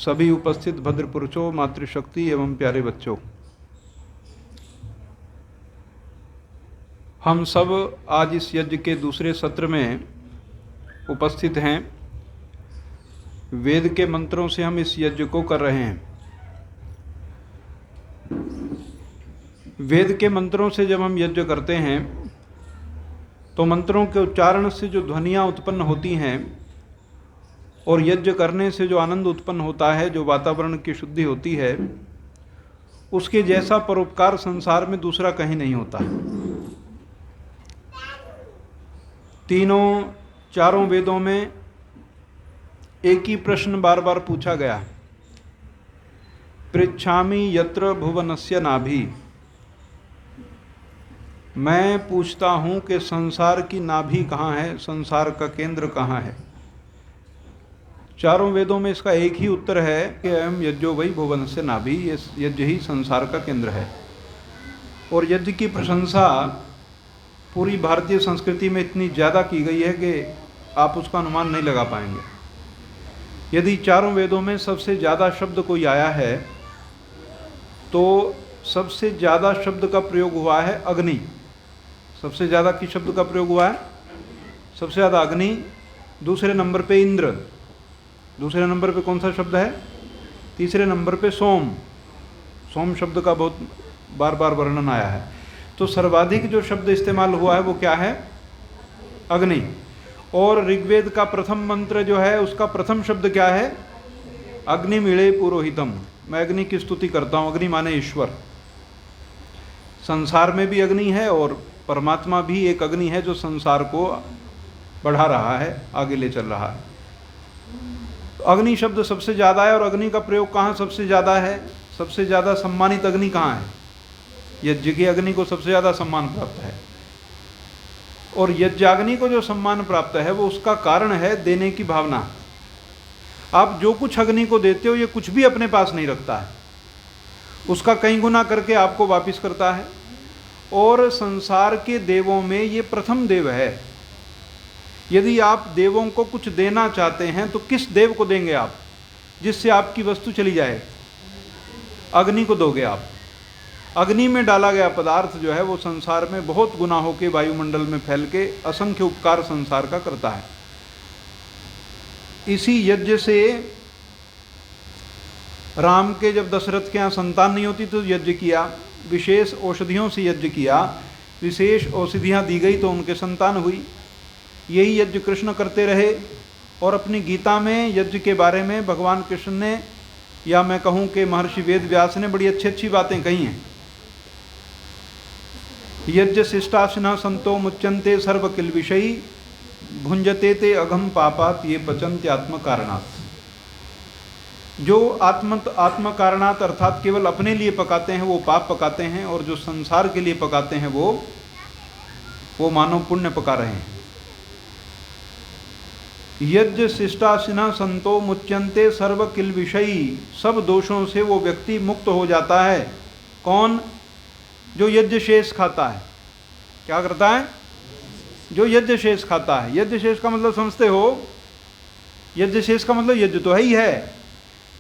सभी उपस्थित भद्र पुरुषों, मातृशक्ति एवं प्यारे बच्चों, हम सब आज इस यज्ञ के दूसरे सत्र में उपस्थित हैं। वेद के मंत्रों से हम इस यज्ञ को कर रहे हैं। वेद के मंत्रों से जब हम यज्ञ करते हैं तो मंत्रों के उच्चारण से जो ध्वनियाँ उत्पन्न होती हैं और यज्ञ करने से जो आनंद उत्पन्न होता है, जो वातावरण की शुद्धि होती है, उसके जैसा परोपकार संसार में दूसरा कहीं नहीं होता। तीनों चारों वेदों में एक ही प्रश्न बार बार पूछा गया, पृच्छामि यत्र भुवनस्य नाभि। मैं पूछता हूँ कि संसार की नाभि कहाँ है, संसार का केंद्र कहाँ है। चारों वेदों में इसका एक ही उत्तर है कि अयम यज्ञो वै भुवनस्य नाभि, ये यज्ञ ही संसार का केंद्र है। और यज्ञ की प्रशंसा पूरी भारतीय संस्कृति में इतनी ज़्यादा की गई है कि आप उसका अनुमान नहीं लगा पाएंगे। यदि चारों वेदों में सबसे ज़्यादा शब्द कोई आया है तो सबसे ज़्यादा शब्द का प्रयोग हुआ है अग्नि। सबसे ज़्यादा किस शब्द का प्रयोग हुआ है? सबसे ज़्यादा अग्नि, दूसरे नंबर पे इंद्र, दूसरे नंबर पे कौन सा शब्द है? तीसरे नंबर पे सोम। सोम शब्द का बहुत बार बार वर्णन आया है। तो सर्वाधिक जो शब्द इस्तेमाल हुआ है वो क्या है? अग्नि। और ऋग्वेद का प्रथम मंत्र जो है उसका प्रथम शब्द क्या है? अग्निमीळे पुरोहितम। मैं अग्नि की स्तुति करता हूँ। अग्नि माने ईश्वर। संसार में भी अग्नि है और परमात्मा भी एक अग्नि है जो संसार को बढ़ा रहा है, आगे ले चल रहा है। अग्नि शब्द सबसे ज़्यादा है। और अग्नि का प्रयोग कहाँ सबसे ज़्यादा है? सबसे ज़्यादा सम्मानित अग्नि कहाँ है? यज्ञ की अग्नि को सबसे ज़्यादा सम्मान प्राप्त है। और यज्ञाग्नि को जो सम्मान प्राप्त है वो उसका कारण है देने की भावना। आप जो कुछ अग्नि को देते हो ये कुछ भी अपने पास नहीं रखता है, उसका कई गुना करके आपको वापिस करता है। और संसार के देवों में ये प्रथम देव है। यदि आप देवों को कुछ देना चाहते हैं तो किस देव को देंगे आप जिससे आपकी वस्तु चली जाए? अग्नि को दोगे आप। अग्नि में डाला गया पदार्थ जो है वो संसार में बहुत गुना होकर वायुमंडल में फैल के असंख्य उपकार संसार का करता है। इसी यज्ञ से राम के जब दशरथ के यहाँ संतान नहीं होती तो यज्ञ किया, विशेष औषधियों से यज्ञ किया, विशेष औषधियाँ दी गई तो उनके संतान हुई। यही यज्ञ कृष्ण करते रहे। और अपनी गीता में यज्ञ के बारे में भगवान कृष्ण ने, या मैं कहूँ कि महर्षि वेद व्यास ने बड़ी अच्छी अच्छी बातें कही हैं। यज्ञ शिष्टाशिना संतो मुच्यन्ते सर्व किल विषयी भुंजते ते अघम पापात ये पचन्ते आत्म कारणात्। जो आत्म कारणात् अर्थात केवल अपने लिए पकाते हैं वो पाप पकाते हैं, और जो संसार के लिए पकाते हैं वो मानव पुण्य पका रहे हैं। यज्ञ शिष्टाशिना संतो मुच्यन्ते सर्व किल विषयी। सब दोषों से वो व्यक्ति मुक्त हो जाता है। कौन? जो यज्ञ शेष खाता है। क्या करता है? जो यज्ञ शेष खाता है। यज्ञ शेष का मतलब समझते हो? यज्ञ शेष का मतलब यज्ञ तो है ही है।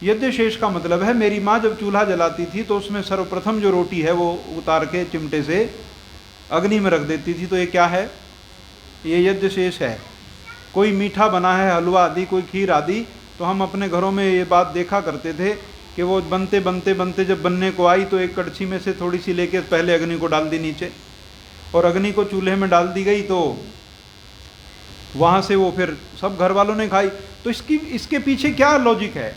यज्ञ शेष का मतलब है, मेरी माँ जब चूल्हा जलाती थी तो उसमें सर्वप्रथम जो रोटी है वो उतार के चिमटे से अग्नि में रख देती थी। तो ये क्या है? ये यज्ञ शेष है। कोई मीठा बना है, हलवा आदि, कोई खीर आदि, तो हम अपने घरों में ये बात देखा करते थे कि वो बनते बनते बनते जब बनने को आई तो एक कड़छी में से थोड़ी सी लेके पहले अग्नि को डाल दी नीचे, और अग्नि को चूल्हे में डाल दी गई तो वहाँ से वो फिर सब घर वालों ने खाई। तो इसके पीछे क्या लॉजिक है?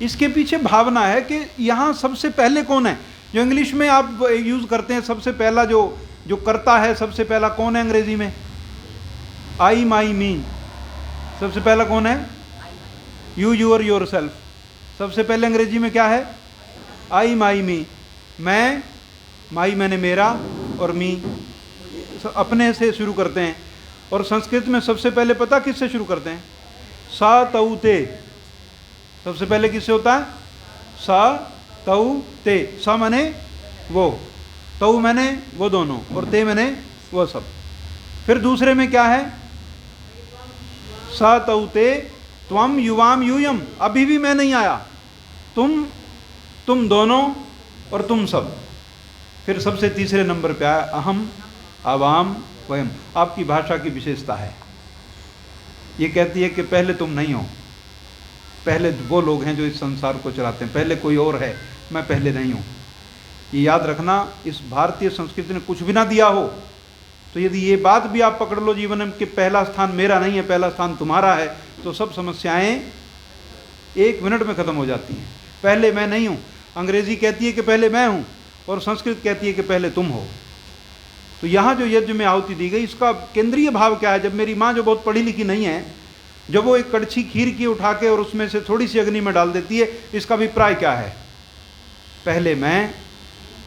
इसके पीछे भावना है कि यहाँ सबसे पहले कौन है। जो इंग्लिश में आप यूज़ करते हैं, सबसे पहला जो करता है सबसे पहला कौन है अंग्रेजी में? आई, माई, मी। सबसे पहला कौन है? You, your, yourself. सबसे पहले अंग्रेजी में क्या है? आई, माई, मी। मैं, माई मैंने मेरा, और मी अपने से शुरू करते हैं। और संस्कृत में सबसे पहले पता किससे शुरू करते हैं? सा तऊ ते। सबसे पहले किससे होता है? सा तऊ ते। सा मैंने वो, तऊ मैंने वो दोनों, और ते मैंने वो सब। फिर दूसरे में क्या है? सा तऊ ते त्वम युवाम यूयम, अभी भी मैं नहीं आया, तुम दोनों और तुम सब। फिर सबसे तीसरे नंबर पे आया अहम आवाम वयम, आपकी भाषा की विशेषता है। ये कहती है कि पहले तुम नहीं हो, पहले वो लोग हैं जो इस संसार को चलाते हैं, पहले कोई और है, मैं पहले नहीं हूँ। ये याद रखना, इस भारतीय संस्कृति ने कुछ भी ना दिया हो तो यदि ये बात भी आप पकड़ लो जीवन में कि पहला स्थान मेरा नहीं है, पहला स्थान तुम्हारा है, तो सब समस्याएं 1 मिनट में ख़त्म हो जाती हैं। पहले मैं नहीं हूँ, अंग्रेजी कहती है कि पहले मैं हूँ, और संस्कृत कहती है कि पहले तुम हो। तो यहाँ जो यज्ञ में आहुति दी गई, इसका केंद्रीय भाव क्या है? जब मेरी माँ जो बहुत पढ़ी लिखी नहीं है, जब वो एक कड़छी खीर की उठा के और उसमें से थोड़ी सी अग्नि में डाल देती है, इसका अभिप्राय क्या है? पहले मैं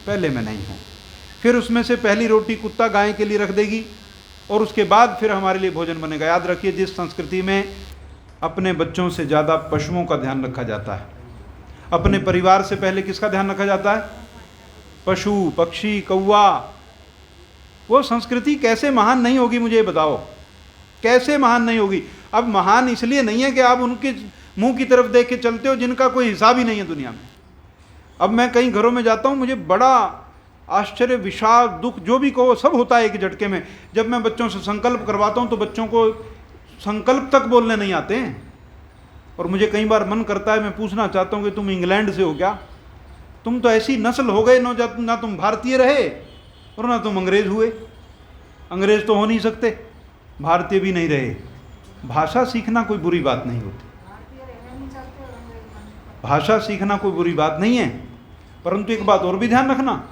नहीं हूँ। फिर उसमें से पहली रोटी कुत्ता गाय के लिए रख देगी और उसके बाद फिर हमारे लिए भोजन बनेगा। याद रखिए, जिस संस्कृति में अपने बच्चों से ज़्यादा पशुओं का ध्यान रखा जाता है, अपने परिवार से पहले किसका ध्यान रखा जाता है? पशु, पक्षी, कौवा। वो संस्कृति कैसे महान नहीं होगी, मुझे बताओ, कैसे महान नहीं होगी? अब महान इसलिए नहीं है कि आप उनके मुंह की तरफ देख के चलते हो जिनका कोई हिसाब ही नहीं है दुनिया में। अब मैं कई घरों में जाता हूँ, मुझे बड़ा आश्चर्य, विषाद, दुख, जो भी कहो सब होता है एक झटके में। जब मैं बच्चों से संकल्प करवाता हूँ तो बच्चों को संकल्प तक बोलने नहीं आते हैं। और मुझे कई बार मन करता है, मैं पूछना चाहता हूँ कि तुम इंग्लैंड से हो क्या? तुम तो ऐसी नस्ल हो गए, ना तुम भारतीय रहे और ना तुम अंग्रेज हुए। अंग्रेज तो हो नहीं सकते, भारतीय भी नहीं रहे। भाषा सीखना कोई बुरी बात नहीं होती, भाषा सीखना कोई बुरी बात नहीं है, परंतु एक बात और भी ध्यान रखना,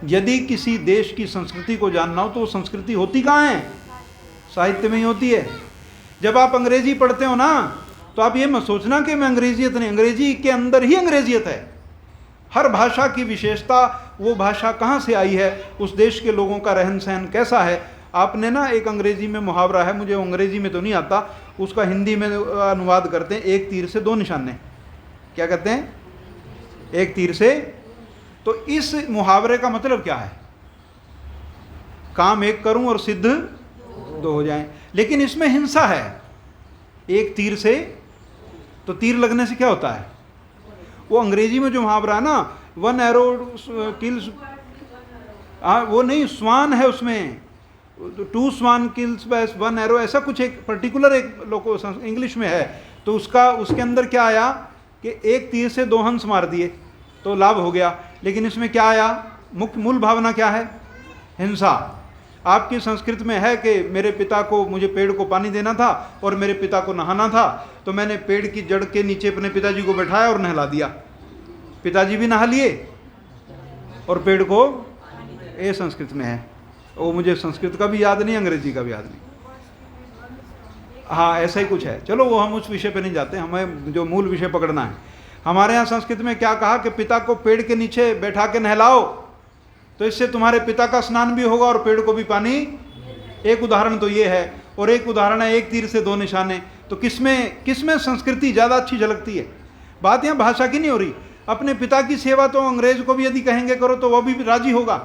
यदि किसी देश की संस्कृति को जानना हो तो वो संस्कृति होती कहाँ है? साहित्य में ही होती है। जब आप अंग्रेजी पढ़ते हो ना, तो आप ये मत सोचना कि मैं अंग्रेजियत नहीं, अंग्रेजी के अंदर ही अंग्रेजियत है। हर भाषा की विशेषता, वो भाषा कहाँ से आई है, उस देश के लोगों का रहन सहन कैसा है। आपने ना, एक अंग्रेजी में मुहावरा है, मुझे अंग्रेजी में तो नहीं आता, उसका हिंदी में अनुवाद करते हैं, एक तीर से 2 निशाने। क्या कहते हैं? एक तीर से। तो इस मुहावरे का मतलब क्या है? काम एक करूं और सिद्ध 2 हो जाएं। लेकिन इसमें हिंसा है। एक तीर से, तो तीर लगने से क्या होता है? वो अंग्रेजी में जो मुहावरा है ना, 1 एरो किल्स, वो नहीं, स्वान है उसमें, 2 स्वान किल्स बाय 1 एरो, ऐसा कुछ एक पर्टिकुलर एक लोको इंग्लिश में है। तो उसके अंदर क्या आया कि एक तीर से 2 हंस मार दिए तो लाभ हो गया। लेकिन इसमें क्या आया? मूल भावना क्या है? हिंसा। आपकी संस्कृत में है कि मेरे पिता को, मुझे पेड़ को पानी देना था और मेरे पिता को नहाना था, तो मैंने पेड़ की जड़ के नीचे अपने पिताजी को बैठाया और नहला दिया। पिताजी भी नहा लिए और पेड़ को, ये संस्कृत में है। वो मुझे संस्कृत का भी याद नहीं, अंग्रेजी का भी याद नहीं। हाँ, ऐसा ही कुछ है। चलो, वो हम उस विषय पे नहीं जाते, हमें जो मूल विषय पकड़ना है। हमारे यहाँ संस्कृत में क्या कहा कि पिता को पेड़ के नीचे बैठा के नहलाओ, तो इससे तुम्हारे पिता का स्नान भी होगा और पेड़ को भी पानी। एक उदाहरण तो ये है, और एक उदाहरण है एक तीर से 2 निशाने। तो किसमें संस्कृति ज़्यादा अच्छी झलकती है? बात यहाँ भाषा की नहीं हो रही। अपने पिता की सेवा तो अंग्रेज को भी यदि कहेंगे करो तो वह भी राजी होगा।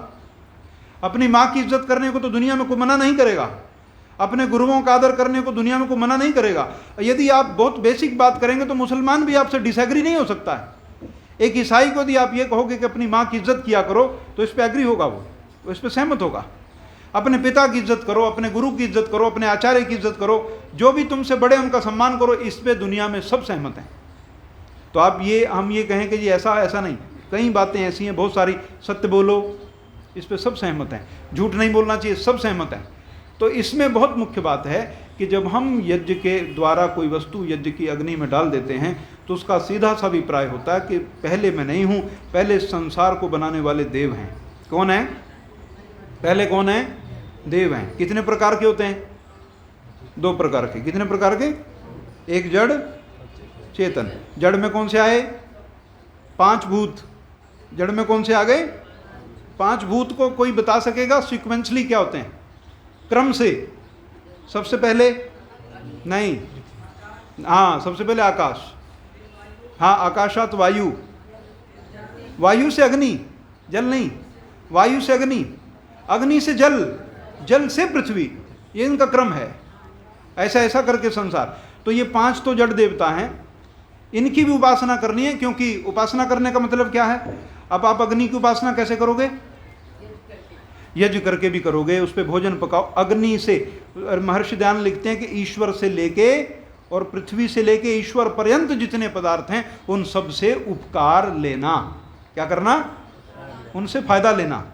अपनी माँ की इज्जत करने को तो दुनिया में कोई मना नहीं करेगा। अपने गुरुओं का आदर करने को दुनिया में कोई मना नहीं करेगा। यदि आप बहुत बेसिक बात करेंगे तो मुसलमान भी आपसे डिसएग्री नहीं हो सकता है। एक ईसाई को यदि आप ये कहोगे कि अपनी माँ की इज्जत किया करो, तो इस पर एग्री होगा, वो इस पर सहमत होगा। अपने पिता की इज्जत करो, अपने गुरु की इज्जत करो, अपने आचार्य की इज्जत करो, जो भी तुमसे बड़े उनका सम्मान करो, इस पर दुनिया में सब सहमत हैं। तो आप हम ये कहें कि जी ऐसा नहीं, कई बातें ऐसी हैं, बहुत सारी, सत्य बोलो, इस पर सब सहमत हैं। झूठ नहीं बोलना चाहिए, सब सहमत हैं। तो इसमें बहुत मुख्य बात है कि जब हम यज्ञ के द्वारा कोई वस्तु यज्ञ की अग्नि में डाल देते हैं, तो उसका सीधा सा अभिप्राय होता है कि पहले मैं नहीं हूँ, पहले संसार को बनाने वाले देव हैं। कौन है? पहले कौन है? देव हैं। कितने प्रकार के होते हैं? 2 प्रकार के। कितने प्रकार के? एक जड़, चेतन। जड़ में कौन से आए? 5 भूत। जड़ में कौन से आ गए? 5 भूत। को कोई बता सकेगा सीक्वेंसली क्या होते हैं, क्रम से? सबसे पहले नहीं, हाँ, सबसे पहले आकाश। हाँ, आकाशात वायु, वायु से अग्नि, जल नहीं, वायु से अग्नि, अग्नि से जल, जल से पृथ्वी, ये इनका क्रम है। ऐसा करके संसार। तो ये 5 तो जड़ देवता हैं, इनकी भी उपासना करनी है, क्योंकि उपासना करने का मतलब क्या है? अब आप अग्नि की उपासना कैसे करोगे? यज्ञ करके भी करोगे, उस पर भोजन पकाओ अग्नि से। महर्षि दयानंद लिखते हैं कि ईश्वर से लेके और पृथ्वी से लेके ईश्वर पर्यंत जितने पदार्थ हैं उन सब से उपकार लेना। क्या करना? उनसे फायदा लेना।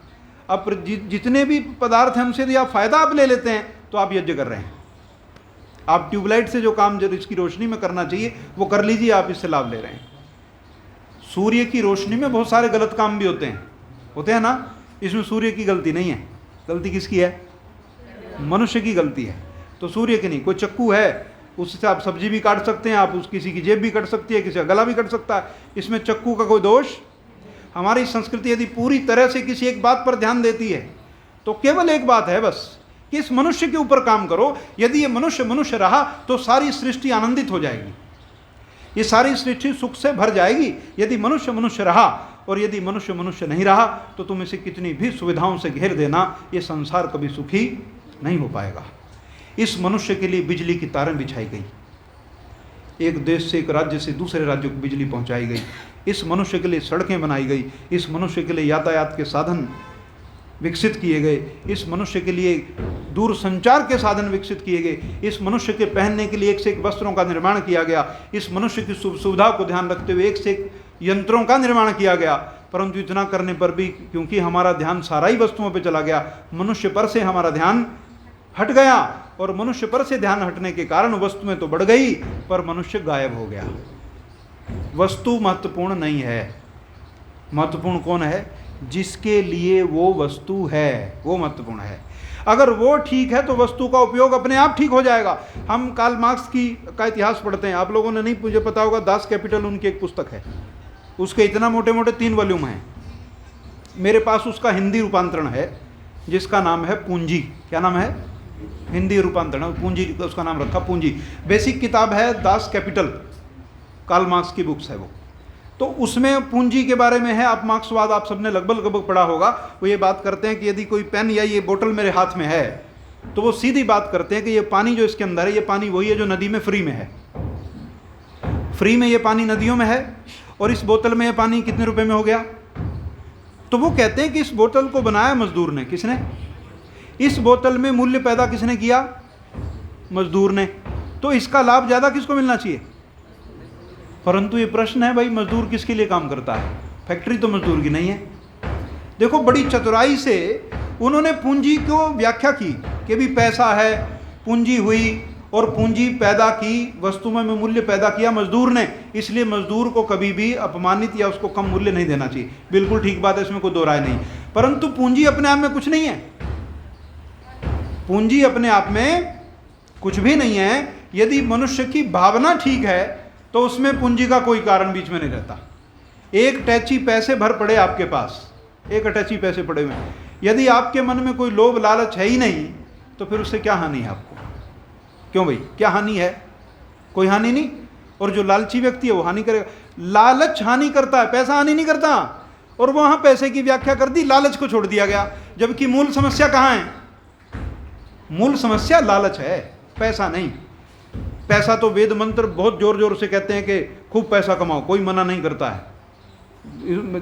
अब जितने भी पदार्थ हैं उनसे यदि आप फायदा आप ले लेते हैं तो आप यज्ञ कर रहे हैं। आप ट्यूबलाइट से जो काम जो इसकी रोशनी में करना चाहिए वो कर लीजिए, आप इससे लाभ ले रहे हैं। सूर्य की रोशनी में बहुत सारे गलत काम भी होते हैं ना, इसमें सूर्य की गलती नहीं है। गलती किसकी है? मनुष्य की गलती है। तो सूर्य की नहीं। कोई चक्कू है, उससे आप सब्जी भी काट सकते हैं, आप किसी की जेब भी कट सकती है, किसी का गला भी कट सकता है, इसमें चक्कू का कोई दोष। हमारी संस्कृति यदि पूरी तरह से किसी एक बात पर ध्यान देती है तो केवल एक बात है बस, कि इस मनुष्य के ऊपर काम करो। यदि ये मनुष्य रहा तो सारी सृष्टि आनंदित हो जाएगी, ये सारी सृष्टि सुख से भर जाएगी। यदि मनुष्य रहा और यदि मनुष्य नहीं रहा तो तुम इसे कितनी भी सुविधाओं से घेर देना, ये संसार कभी सुखी नहीं हो पाएगा। इस मनुष्य के लिए बिजली की तारें बिछाई गई, एक देश से एक राज्य से दूसरे राज्य को बिजली पहुंचाई गई। इस मनुष्य के लिए सड़कें बनाई गई, इस मनुष्य के लिए यातायात के साधन विकसित किए गए, इस मनुष्य के लिए दूर संचार के साधन विकसित किए गए, इस मनुष्य के पहनने के लिए एक से एक वस्त्रों का निर्माण किया गया, इस मनुष्य की सुविधा को ध्यान रखते हुए एक से एक यंत्रों का निर्माण किया गया। परंतु इतना करने पर भी क्योंकि हमारा ध्यान सारा ही वस्तुओं पर चला गया, मनुष्य पर से हमारा ध्यान हट गया, और मनुष्य पर से ध्यान हटने के कारण वस्तुएं तो बढ़ गई पर मनुष्य गायब हो गया। वस्तु महत्वपूर्ण नहीं है, महत्वपूर्ण कौन है? जिसके लिए वो वस्तु है, वो महत्वपूर्ण है। अगर वो ठीक है तो वस्तु का उपयोग अपने आप ठीक हो जाएगा। हम कार्ल मार्क्स का इतिहास पढ़ते हैं, आप लोगों ने नहीं, मुझे पता होगा, दास कैपिटल उनकी एक पुस्तक है, उसके इतना मोटे मोटे 3 वॉल्यूम हैं। मेरे पास उसका हिंदी रूपांतरण है जिसका नाम है पूंजी। क्या नाम है? हिंदी रूपांतरण पूंजी, उसका नाम रखा पूंजी। बेसिक किताब है दास कैपिटल, कार्ल मार्क्स की बुक्स है वो। तो उसमें पूंजी के बारे में है। आप मार्क्सवाद आप सबने लगभग पढ़ा होगा। वो ये बात करते हैं कि यदि कोई पेन या ये बोतल मेरे हाथ में है तो वो सीधी बात करते हैं कि ये पानी जो इसके अंदर है, ये पानी वही है जो नदी में फ्री में है। फ्री में ये पानी नदियों में है, और इस बोतल में ये पानी कितने रुपए में हो गया? तो वो कहते हैं कि इस बोतल को बनाया मजदूर ने। किसने? इस बोतल में मूल्य पैदा किसने किया? मजदूर ने। तो इसका लाभ ज़्यादा किसको मिलना चाहिए? परंतु ये प्रश्न है भाई, मजदूर किसके लिए काम करता है? फैक्ट्री तो मजदूर की नहीं है। देखो बड़ी चतुराई से उन्होंने पूंजी को व्याख्या की कि भी पैसा है, पूंजी हुई और पूंजी पैदा की, वस्तुओं में मूल्य पैदा किया मजदूर ने, इसलिए मजदूर को कभी भी अपमानित या उसको कम मूल्य नहीं देना चाहिए। बिल्कुल ठीक बात है, इसमें कोई दो राय नहीं। परंतु पूंजी अपने आप में कुछ नहीं है, पूंजी अपने आप में कुछ भी नहीं है। यदि मनुष्य की भावना ठीक है तो उसमें पूंजी का कोई कारण बीच में नहीं रहता। एक अटैची पैसे भर पड़े आपके पास, एक अटैची पैसे पड़े हुए, यदि आपके मन में कोई लोभ लालच है ही नहीं तो फिर उससे क्या हानि है आपको? क्यों भाई, क्या हानि है? कोई हानि नहीं। और जो लालची व्यक्ति है वो हानि करेगा। लालच हानि करता है, पैसा हानि नहीं करता। और वहां पैसे की व्याख्या कर दी, लालच को छोड़ दिया गया, जबकि मूल समस्या कहां है? मूल समस्या लालच है, पैसा नहीं। पैसा तो वेद मंत्र बहुत जोर जोर से कहते हैं कि खूब पैसा कमाओ, कोई मना नहीं करता है।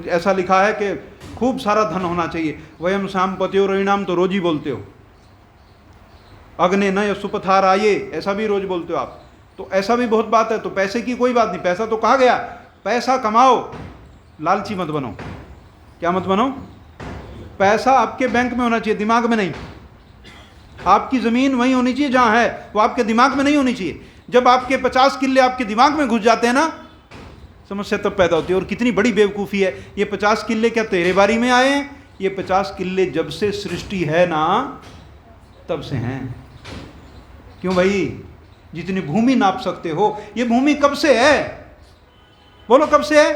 ऐसा लिखा है कि खूब सारा धन होना चाहिए। वयम शाम पत्यो रविणाम तो रोज ही बोलते हो, अग्ने न सुपथार आये ऐसा भी रोज बोलते हो आप। तो ऐसा भी बहुत बात है। तो पैसे की कोई बात नहीं, पैसा तो कहा गया, पैसा कमाओ, लालची मत बनो। क्या मत बनो? पैसा आपके बैंक में होना चाहिए, दिमाग में नहीं। आपकी ज़मीन वहीं होनी चाहिए जहाँ है, वो आपके दिमाग में नहीं होनी चाहिए। जब आपके 50 किल्ले आपके दिमाग में घुस जाते हैं ना, समस्या तब पैदा होती है। और कितनी बड़ी बेवकूफ़ी है, ये 50 किल्ले क्या तेरे बारी में आए हैं? ये 50 किल्ले जब से सृष्टि है ना तब से हैं। क्यों भाई? जितनी भूमि नाप सकते हो, ये भूमि कब से है? बोलो कब से है?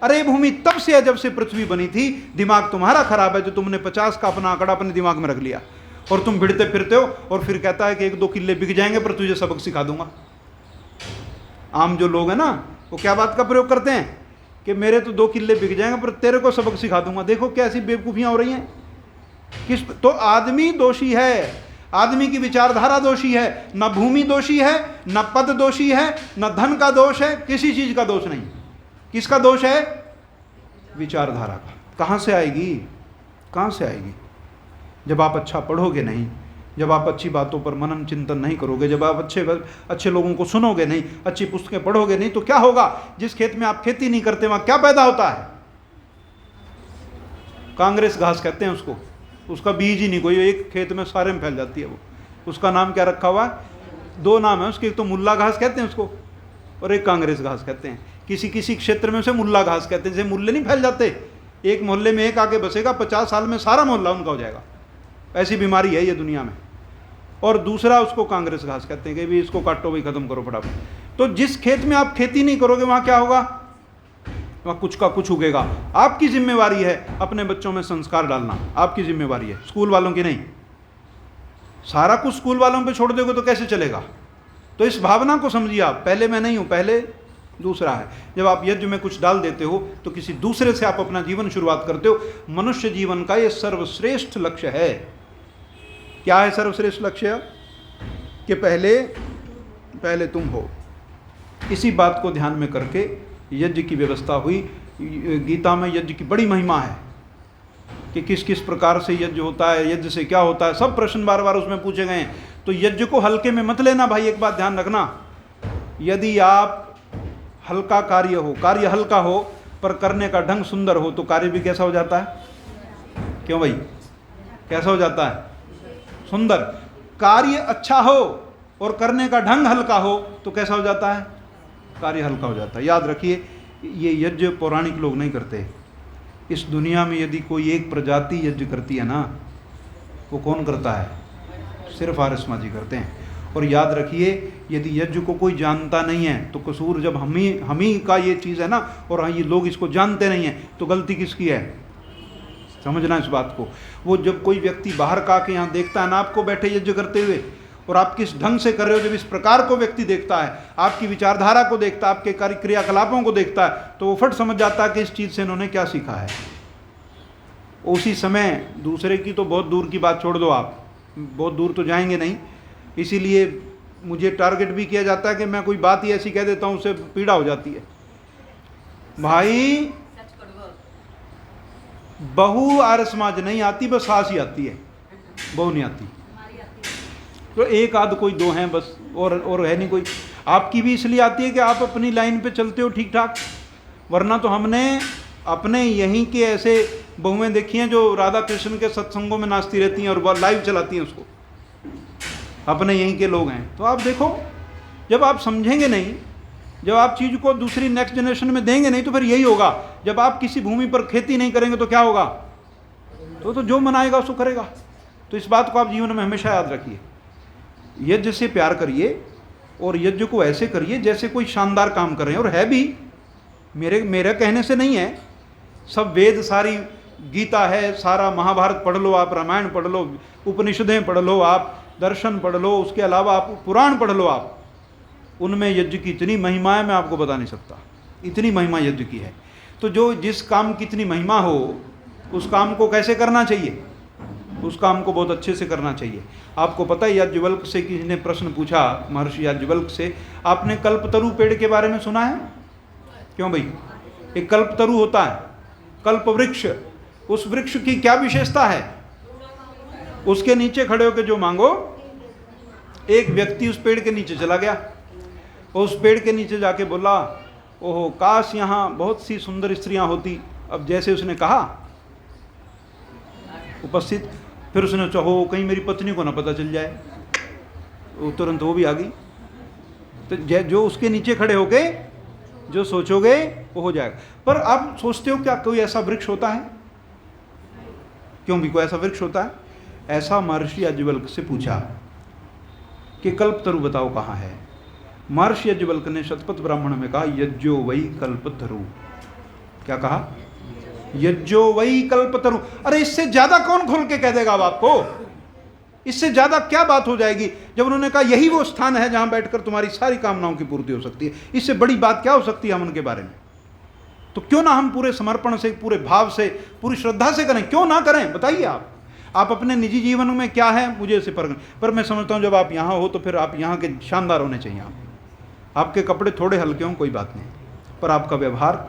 अरे ये भूमि तब से है जब से पृथ्वी बनी थी। दिमाग तुम्हारा खराब है जो तुमने 50 का अपना आंकड़ा अपने दिमाग में रख लिया और तुम भिड़ते फिरते हो, और फिर कहता है कि 1-2 किल्ले बिक जाएंगे पर तुझे सबक सिखा दूंगा। आम जो लोग हैं ना, वो क्या बात का प्रयोग करते हैं कि मेरे तो 2 किल्ले बिक जाएंगे पर तेरे को सबक सिखा दूंगा। देखो कैसी बेवकूफ़ियाँ हो रही हैं। तो आदमी दोषी है। आदमी की विचारधारा दोषी है, न भूमि दोषी है, न पद दोषी है, न धन का दोष है, किसी चीज का दोष नहीं। किसका दोष है? विचारधारा का। कहां से आएगी? कहां से आएगी? जब आप अच्छा पढ़ोगे नहीं, जब आप अच्छी बातों पर मनन चिंतन नहीं करोगे, जब आप अच्छे लोगों को सुनोगे नहीं, अच्छी पुस्तकें पढ़ोगे नहीं, तो क्या होगा? जिस खेत में आप खेती नहीं करते वहां क्या पैदा होता है? कांग्रेस घास कहते हैं उसको, उसका बीज ही नहीं कोई, एक खेत में सारे में फैल जाती है वो। उसका नाम क्या रखा हुआ है? 2 नाम है उसके, एक तो मुल्ला घास कहते हैं उसको और एक कांग्रेस घास कहते हैं। किसी किसी क्षेत्र में उसे मुल्ला घास कहते हैं। जैसे मुल्ले नहीं फैल जाते, एक मोहल्ले में एक आके बसेगा, 50 साल में सारा मोहल्ला उनका हो जाएगा। ऐसी बीमारी है ये दुनिया में। और दूसरा उसको कांग्रेस घास कहते हैं कि भी इसको काटो, भाई खत्म करो फटाफट। तो जिस खेत में आप खेती नहीं करोगे वहां क्या होगा? वहां कुछ का कुछ उगेगा। आपकी जिम्मेवारी है अपने बच्चों में संस्कार डालना, आपकी जिम्मेवारी है, स्कूल वालों की नहीं। सारा कुछ स्कूल वालों पे छोड़ दोगे तो कैसे चलेगा? तो इस भावना को समझिए आप, पहले मैं नहीं हूं, पहले दूसरा है। जब आप यज्ञ में कुछ डाल देते हो तो किसी दूसरे से आप अपना जीवन शुरुआत करते हो। मनुष्य जीवन का ये सर्वश्रेष्ठ लक्ष्य है। क्या है सर्वश्रेष्ठ लक्ष्य? कि पहले तुम हो। इसी बात को ध्यान में करके यज्ञ की व्यवस्था हुई। गीता में यज्ञ की बड़ी महिमा है कि किस किस प्रकार से यज्ञ होता है, यज्ञ से क्या होता है, सब प्रश्न बार बार उसमें पूछे गए हैं। तो यज्ञ को हल्के में मत लेना भाई। एक बात ध्यान रखना, यदि आप हल्का कार्य हल्का हो पर करने का ढंग सुंदर हो तो कार्य भी कैसा हो जाता है? क्यों भाई, कैसा हो जाता है? सुंदर। कार्य अच्छा हो और करने का ढंग हल्का हो तो कैसा हो जाता है? कार्य हल्का हो जाता है। याद रखिए, ये यज्ञ पौराणिक लोग नहीं करते। इस दुनिया में यदि कोई एक प्रजाति यज्ञ करती है ना, वो कौन करता है? सिर्फ आर्य समाजी करते हैं। और याद रखिए, यदि यज्ञ को कोई जानता नहीं है तो कसूर जब हम ही का ये चीज़ है ना, और ये लोग इसको जानते नहीं हैं, तो गलती किसकी है? समझना इस बात को। वो जब कोई व्यक्ति बाहर का के यहाँ देखता है ना आपको बैठे यज्ञ करते हुए, और आप किस ढंग से कर रहे हो, जब इस प्रकार को व्यक्ति देखता है, आपकी विचारधारा को देखता है, आपके कार्य क्रियाकलापों को देखता है, तो वो फट समझ जाता है कि इस चीज़ से इन्होंने क्या सीखा है। उसी समय दूसरे की तो बहुत दूर की बात छोड़ दो, आप बहुत दूर तो जाएंगे नहीं। इसीलिए मुझे टारगेट भी किया जाता है कि मैं कोई बात ही ऐसी कह देता हूँ उससे पीड़ा हो जाती है। भाई बहू आर्य समाज नहीं आती, बस सास ही आती है, बहू नहीं आती। तो एक आध कोई दो हैं बस, और है नहीं कोई। आपकी भी इसलिए आती है कि आप अपनी लाइन पे चलते हो ठीक ठाक, वरना तो हमने अपने यहीं के ऐसे बहुएं देखी हैं जो राधा कृष्ण के सत्संगों में नाचती रहती हैं और लाइव चलाती हैं उसको, अपने यहीं के लोग हैं। तो आप देखो, जब आप समझेंगे नहीं, जब आप चीज़ को दूसरी नेक्स्ट जनरेशन में देंगे नहीं, तो फिर यही होगा। जब आप किसी भूमि पर खेती नहीं करेंगे तो क्या होगा? तो जो मनाएगा उसको करेगा। तो इस बात को आप जीवन में हमेशा याद रखिए। यज्ञ से प्यार करिए और यज्ञ को ऐसे करिए जैसे कोई शानदार काम कर रहे हैं। और है भी, मेरे कहने से नहीं है, सब वेद, सारी गीता है, सारा महाभारत पढ़ लो आप, रामायण पढ़ लो, उपनिषदें पढ़ लो आप, दर्शन पढ़ लो, उसके अलावा आप पुराण पढ़ लो आप, उनमें यज्ञ की इतनी महिमा है मैं आपको बता नहीं सकता। इतनी महिमा यज्ञ की है। तो जो जिस काम की इतनी महिमा हो उस काम को कैसे करना चाहिए? उस काम को बहुत अच्छे से करना चाहिए। आपको पता है, याज्ञवल्क्य से किसी ने प्रश्न पूछा, महर्षि याज्ञवल्क्य से, आपने कल्पतरु पेड़ के बारे में सुना है? क्यों भाई? एक कल्पतरु होता है, कल्प वृक्ष, उस वृक्ष की क्या विशेषता है? उसके नीचे खड़े होकर जो मांगो। एक व्यक्ति उस पेड़ के नीचे चला गया और उस पेड़ के नीचे जाके बोला, ओहो काश यहाँ बहुत सी सुंदर स्त्रियां होती। अब जैसे उसने कहा उपस्थित, फिर उसने चाहो कहीं मेरी पत्नी को ना पता चल जाए, वो तुरंत वो भी आ गई। तो जो उसके नीचे खड़े होके जो सोचोगे वो हो जाएगा। पर आप सोचते हो क्या कोई ऐसा वृक्ष होता है? क्यों भी कोई ऐसा वृक्ष होता है? ऐसा महर्षि याज्ञवल्क्य से पूछा कि कल्पतरु बताओ कहाँ है। महर्षि याज्ञवल्क्य ने शतपथ ब्राह्मण में कहा, यज्ञो वै कल्पतरु। क्या कहा? यज्ञो वै कल्पतरु। अरे इससे ज्यादा कौन खोल के कह देगा अब आपको? इससे ज्यादा क्या बात हो जाएगी? जब उन्होंने कहा यही वो स्थान है जहां बैठकर तुम्हारी सारी कामनाओं की पूर्ति हो सकती है, इससे बड़ी बात क्या हो सकती है हम उनके बारे में? तो क्यों ना हम पूरे समर्पण से, पूरे भाव से, पूरी श्रद्धा से करें? क्यों ना करें? बताइए आप। आप अपने निजी जीवन में क्या है मुझे इसे फर्क नहीं, पर मैं समझता हूँ जब आप यहाँ हो तो फिर आप यहाँ के शानदार होने चाहिए। आपके कपड़े थोड़े हल्के हों कोई बात नहीं, पर आपका व्यवहार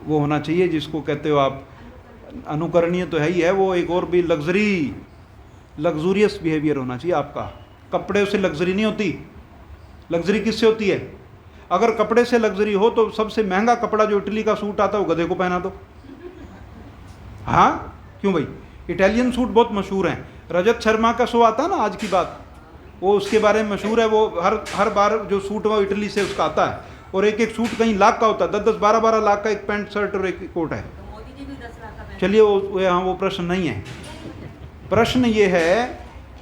वो होना चाहिए जिसको कहते हो आप, अनुकरणीय तो है ही है, वो एक और भी लग्जूरियस बिहेवियर होना चाहिए आपका। कपड़े से लग्जरी नहीं होती। लग्जरी किससे होती है? अगर कपड़े से लग्जरी हो तो सबसे महंगा कपड़ा जो इटली का सूट आता है वो गधे को पहना दो। हाँ क्यों भाई, इटालियन सूट बहुत मशहूर हैं। रजत शर्मा का शो आता है ना आज की बात, वो उसके बारे में मशहूर है। वो हर बार जो सूट वो इटली से उसका आता है, और एक एक सूट कहीं लाख का होता है, 10-12 लाख का एक पैंट शर्ट और एक कोट है। चलिए वो प्रश्न नहीं है। प्रश्न ये है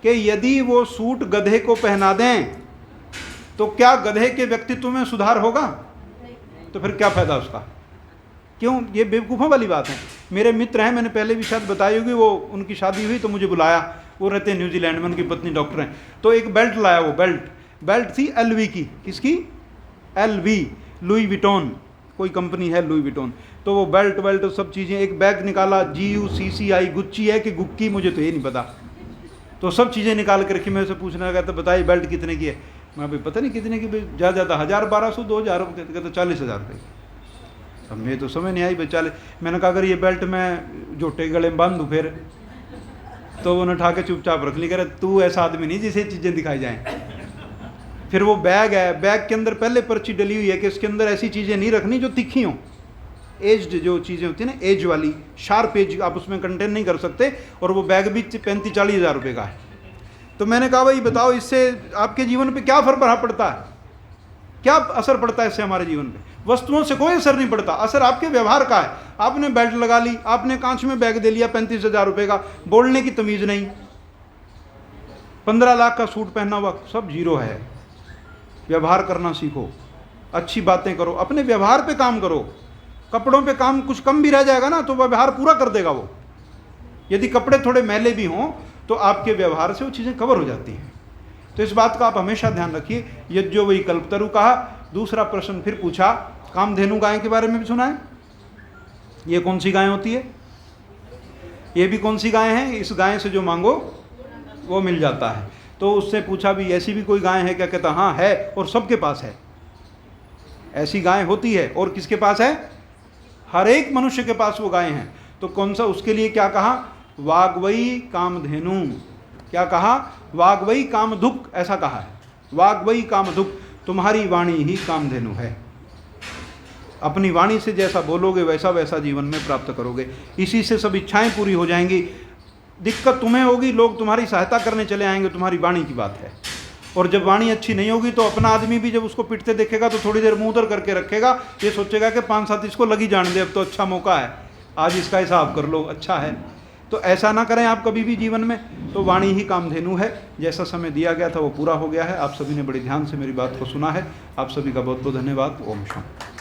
कि यदि वो सूट गधे को पहना दें तो क्या गधे के व्यक्तित्व में सुधार होगा? तो फिर क्या फायदा उसका? क्यों? ये बेवकूफ़ों वाली बात है। मेरे मित्र हैं, मैंने पहले भी शायद बताई होगी, वो उनकी शादी हुई तो मुझे बुलाया, वो रहते हैं न्यूजीलैंड में, उनकी पत्नी डॉक्टर हैं। तो एक बेल्ट लाया, वो बेल्ट थी LV की। किसकी? LV, लुई विटॉन, कोई कंपनी है लुई विटॉन। तो वो बेल्ट सब चीज़ें, एक बैग निकाला, GUCCI, गुच्ची है कि गुक्की मुझे तो ये नहीं पता। तो सब चीज़ें निकाल कर रखी। मैं उसे पूछने लगा तो बताइए बेल्ट कितने की है? मैं भाई पता नहीं कितने की, ज़्यादा 1000, 1200, 2000, कहते 40,000 रुपये। अब मैं तो समझ नहीं आई भाई 40। मैंने कहा अगर ये बेल्ट मैं जोटे गले में बांध दूँ फिर? तो उन्हें उठा के चुपचाप रख ली। कह रहे तू ऐसा आदमी नहीं जिसे चीज़ें दिखाई जाएँ। फिर वो बैग है, बैग के अंदर पहले पर्ची डली हुई है कि इसके अंदर ऐसी चीज़ें नहीं रखनी जो तीखी हों। एज्ड जो चीज़ें होती हैं ना, एज वाली, शार्प एज आप उसमें कंटेन नहीं कर सकते। और वो बैग भी 35-40 हज़ार रुपये का है। तो मैंने कहा भाई बताओ इससे आपके जीवन पे क्या फर्क पड़ता है? क्या असर पड़ता है इससे हमारे जीवन पे? वस्तुओं से कोई असर नहीं पड़ता। असर आपके व्यवहार का है। आपने बेल्ट लगा ली, आपने कांच में बैग दे लिया 35,000 रुपये का, बोलने की तमीज़ नहीं, 15 लाख का सूट पहना हुआ, सब जीरो है। व्यवहार करना सीखो, अच्छी बातें करो, अपने व्यवहार पे काम करो। कपड़ों पे काम कुछ कम भी रह जाएगा ना तो व्यवहार पूरा कर देगा वो। यदि कपड़े थोड़े मैले भी हों तो आपके व्यवहार से वो चीज़ें कवर हो जाती हैं। तो इस बात का आप हमेशा ध्यान रखिए। यज्ञो वही कल्पतरु कहा। दूसरा प्रश्न फिर पूछा, कामधेनु गाय के बारे में भी सुना है? ये कौन सी गाय होती है? ये भी कौन सी गाय है? इस गाय से जो मांगो वो मिल जाता है। तो उससे पूछा भी ऐसी भी कोई गाय है क्या? कहता हाँ है, और सबके पास है। ऐसी गाय होती है, और किसके पास है? हर एक मनुष्य के पास वो गाय हैं। तो कौन सा? उसके लिए क्या कहा? वाग्वई कामधेनु। क्या कहा? वाग्वई कामधुक, ऐसा कहा है। वाग्वई कामधुक, तुम्हारी वाणी ही कामधेनु है। अपनी वाणी से जैसा बोलोगे वैसा वैसा जीवन में प्राप्त करोगे। इसी से सब इच्छाएं पूरी हो जाएंगी। दिक्कत तुम्हें होगी, लोग तुम्हारी सहायता करने चले आएंगे, तुम्हारी वाणी की बात है। और जब वाणी अच्छी नहीं होगी तो अपना आदमी भी जब उसको पिटते देखेगा तो थोड़ी देर मुंह उधर करके रखेगा। ये सोचेगा कि 5-7 इसको लगी जाने दे, अब तो अच्छा मौका है, आज इसका हिसाब कर लो, अच्छा है। तो ऐसा ना करें आप कभी भी जीवन में। तो वाणी ही कामधेनु है। जैसा समय दिया गया था वो पूरा हो गया है। आप सभी ने बड़े ध्यान से मेरी बात को सुना है। आप सभी का बहुत बहुत धन्यवाद। ओम शांति।